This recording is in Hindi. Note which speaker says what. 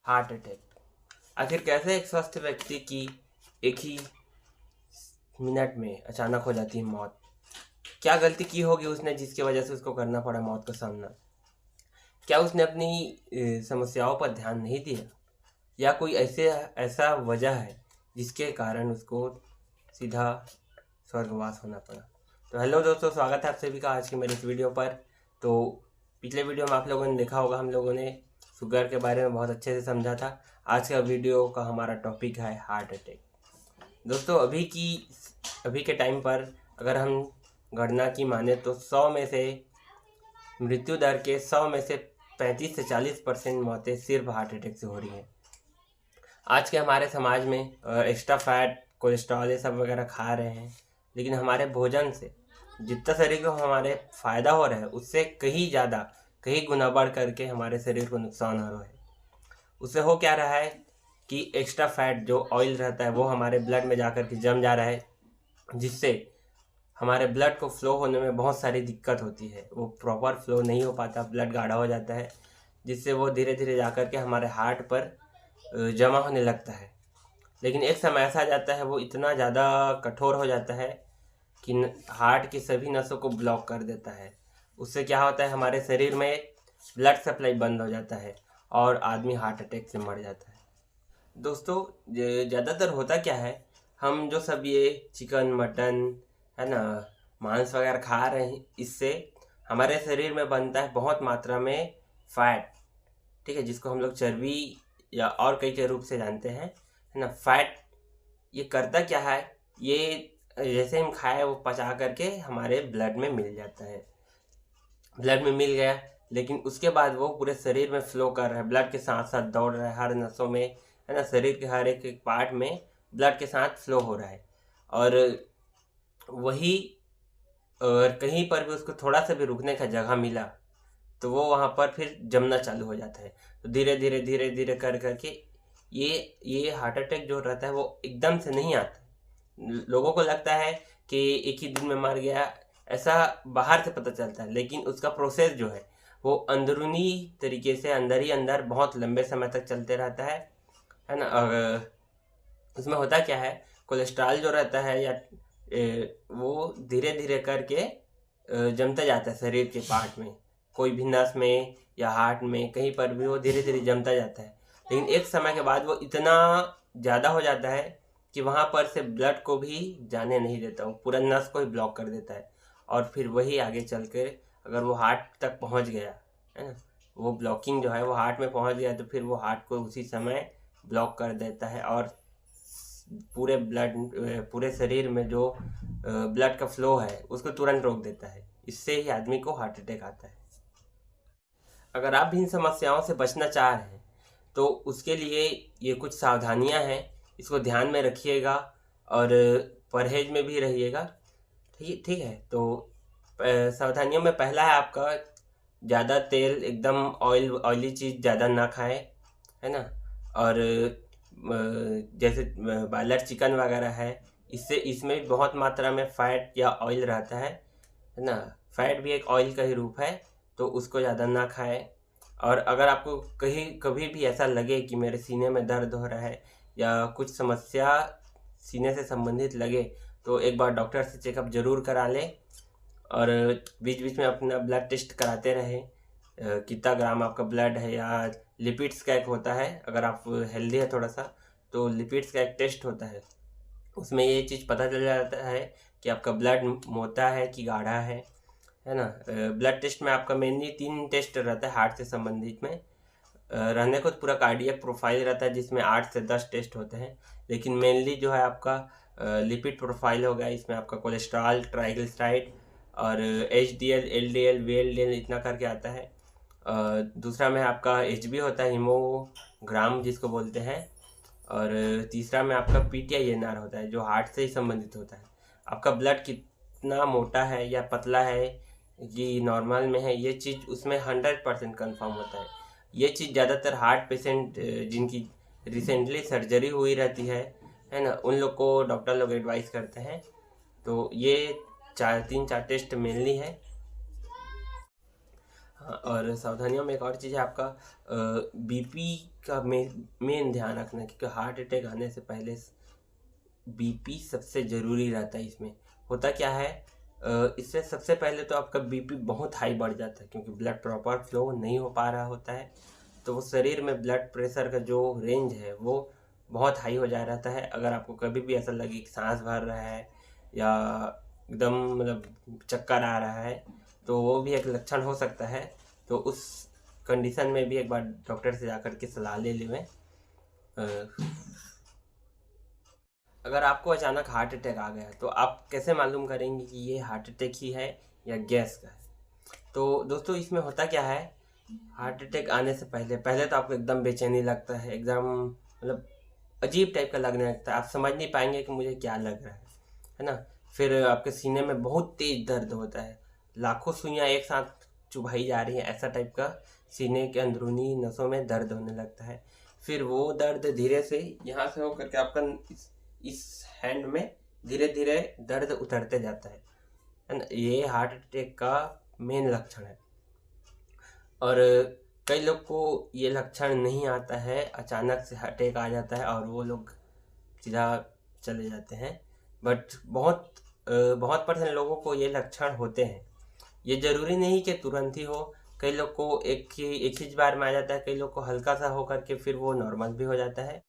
Speaker 1: Heart attack. आखिर कैसे एक स्वस्थ व्यक्ति की एक ही मिनट में अचानक हो जाती है मौत? क्या गलती की होगी उसने जिसकी वजह से उसको करना पड़ा मौत का सामना? क्या उसने अपनी समस्याओं पर ध्यान नहीं दिया, या कोई ऐसा वजह है जिसके कारण उसको सीधा स्वर्गवास होना पड़ा? तो हेलो दोस्तों, स्वागत है आप सभी का आज के मेरे इस वीडियो पर। तो पिछले वीडियो में आप लोगों ने देखा होगा, हम लोगों ने शुगर के बारे में बहुत अच्छे से समझा था। आज का वीडियो का हमारा टॉपिक है हार्ट अटैक। दोस्तों, अभी के टाइम पर अगर हम गणना की माने तो 100 में से मृत्यु दर के 100 में से 35 से 40% मौतें सिर्फ हार्ट अटैक से हो रही हैं। आज के हमारे समाज में एक्स्ट्रा फैट, कोलेस्ट्रॉल ये सब वगैरह खा रहे हैं, लेकिन हमारे भोजन से जितना शरीर को हमारे फायदा हो रहा है उससे कहीं गुना बढ़ करके हमारे शरीर को नुकसान हो रहा है। उससे हो क्या रहा है कि एक्स्ट्रा फैट जो ऑयल रहता है वो हमारे ब्लड में जाकर के जम जा रहा है, जिससे हमारे ब्लड को फ्लो होने में बहुत सारी दिक्कत होती है। वो प्रॉपर फ्लो नहीं हो पाता, ब्लड गाढ़ा हो जाता है, जिससे वो धीरे धीरे जाकर के हमारे हार्ट पर जमा होने लगता है। लेकिन एक समय ऐसा आ जाता है, वो इतना ज़्यादा कठोर हो जाता है कि हार्ट की सभी नसों को ब्लॉक कर देता है। उससे क्या होता है, हमारे शरीर में ब्लड सप्लाई बंद हो जाता है और आदमी हार्ट अटैक से मर जाता है। दोस्तों, ज़्यादातर होता क्या है, हम जो सब ये चिकन मटन है ना, मांस वगैरह खा रहे हैं, इससे हमारे शरीर में बनता है बहुत मात्रा में फैट। ठीक है, जिसको हम लोग चर्बी या और कई के रूप से जानते हैं, है ना। फैट ये करता क्या है, ये जैसे हम खाए वो पचा करके हमारे ब्लड में मिल जाता है। ब्लड में मिल गया, लेकिन उसके बाद वो पूरे शरीर में फ्लो कर रहा है, ब्लड के साथ साथ दौड़ रहा है हर नसों में, है ना। शरीर के हर एक पार्ट में ब्लड के साथ फ्लो हो रहा है। और वही और कहीं पर भी उसको थोड़ा सा भी रुकने का जगह मिला तो वो वहाँ पर फिर जमना चालू हो जाता है। तो धीरे धीरे कर करके ये हार्ट अटैक जो रहता है वो एकदम से नहीं आता। लोगों को लगता है कि एक ही दिन में मर गया, ऐसा बाहर से पता चलता है, लेकिन उसका प्रोसेस जो है वो अंदरूनी तरीके से अंदर ही अंदर बहुत लंबे समय तक चलते रहता है ना। उसमें होता क्या है, कोलेस्ट्रॉल जो रहता है या वो धीरे धीरे करके जमता जाता है शरीर के पार्ट में, कोई भी नस में या हार्ट में, कहीं पर भी वो धीरे धीरे जमता जाता है। लेकिन एक समय के बाद वो इतना ज़्यादा हो जाता है कि वहाँ पर से ब्लड को भी जाने नहीं देता, वो पूरा नस को ही ब्लॉक कर देता है। और फिर वही आगे चल के अगर वो हार्ट तक पहुँच गया, है ना, वो ब्लॉकिंग जो है वो हार्ट में पहुँच गया, तो फिर वो हार्ट को उसी समय ब्लॉक कर देता है और पूरे शरीर में जो ब्लड का फ्लो है उसको तुरंत रोक देता है। इससे ही आदमी को हार्ट अटैक आता है। अगर आप भी इन समस्याओं से बचना चाह रहे हैं तो उसके लिए ये कुछ सावधानियां हैं, इसको ध्यान में रखिएगा और परहेज में भी रहिएगा। ठीक ठीक है। तो सावधानियों में पहला है आपका, ज़्यादा तेल, एकदम ऑयली चीज़ ज़्यादा ना खाएं, है ना। और जैसे बॉयलर चिकन वगैरह है, इसमें भी बहुत मात्रा में फैट या ऑयल रहता है ना। फैट भी एक ऑयल का ही रूप है, तो उसको ज़्यादा ना खाएं। और अगर आपको कहीं कभी भी ऐसा लगे कि मेरे सीने में दर्द हो रहा है या कुछ समस्या सीने से संबंधित लगे, तो एक बार डॉक्टर से चेकअप जरूर करा लें और बीच बीच में अपना ब्लड टेस्ट कराते रहें। कितना ग्राम आपका ब्लड है, या लिपिड्स का एक होता है, अगर आप हेल्दी है थोड़ा सा तो लिपिड्स का एक टेस्ट होता है, उसमें ये चीज़ पता चल जाता है कि आपका ब्लड मोटा है कि गाढ़ा है ना। ब्लड टेस्ट में आपका मेनली 3 टेस्ट रहता है हार्ट से संबंधित में। रहने को तो पूरा कार्डियक प्रोफाइल रहता है जिसमें 8 से 10 टेस्ट होते हैं, लेकिन मेनली जो है आपका लिपिड प्रोफाइल हो गया, इसमें आपका कोलेस्ट्रॉल, ट्राइग्लिसराइड और HDL, LDL, VLDL इतना करके आता है। दूसरा में आपका HB होता है, हीमोग्राम जिसको बोलते हैं। और तीसरा में आपका PTINR होता है जो हार्ट से ही संबंधित होता है। आपका ब्लड कितना मोटा है या पतला है कि नॉर्मल में है, ये चीज़ उसमें 100% कन्फर्म होता है। ये चीज़ ज़्यादातर हार्ट पेशेंट जिनकी रिसेंटली सर्जरी हुई रहती है ना, उन लोग को डॉक्टर लोग एडवाइस करते हैं। तो ये 3-4 टेस्ट मेनली है। हाँ, और सावधानियों में एक और चीज़ है आपका बीपी का मेन ध्यान रखना, क्योंकि हार्ट अटैक आने से पहले बीपी सबसे ज़रूरी रहता है। इसमें होता क्या है, इससे सबसे पहले तो आपका बीपी बहुत हाई बढ़ जाता है, क्योंकि ब्लड प्रॉपर फ्लो नहीं हो पा रहा होता है। तो वो शरीर में ब्लड प्रेशर का जो रेंज है वो बहुत हाई हो जा रहता है। अगर आपको कभी भी ऐसा लगे कि सांस भर रहा है या एकदम मतलब चक्कर आ रहा है, तो वो भी एक लक्षण हो सकता है। तो उस कंडीशन में भी एक बार डॉक्टर से जाकर के सलाह ले लें। अगर आपको अचानक हार्ट अटैक आ गया तो आप कैसे मालूम करेंगे कि ये हार्ट अटैक ही है या गैस का है? तो दोस्तों इसमें होता क्या है, हार्ट अटैक आने से पहले पहले तो आपको एकदम बेचैनी लगता है, एकदम मतलब अजीब टाइप का लगने लगता है, आप समझ नहीं पाएंगे कि मुझे क्या लग रहा है ना। फिर आपके सीने में बहुत तेज दर्द होता है, लाखों सुइयां एक साथ चुभाई जा रही है, ऐसा टाइप का सीने के अंदरूनी नसों में दर्द होने लगता है। फिर वो दर्द धीरे से यहाँ से होकर के आपका इस हैंड में धीरे धीरे दर्द उतरते जाता है ना। ये हार्ट अटैक का मेन लक्षण है। और कई लोग को ये लक्षण नहीं आता है, अचानक से अटैक आ जाता है और वो लोग सीधा चले जाते हैं। बट बहुत परसेंट लोगों को ये लक्षण होते हैं। ये ज़रूरी नहीं कि तुरंत ही हो, कई लोग को एक ही बार में आ जाता है, कई लोग को हल्का सा होकर के फिर वो नॉर्मल भी हो जाता है।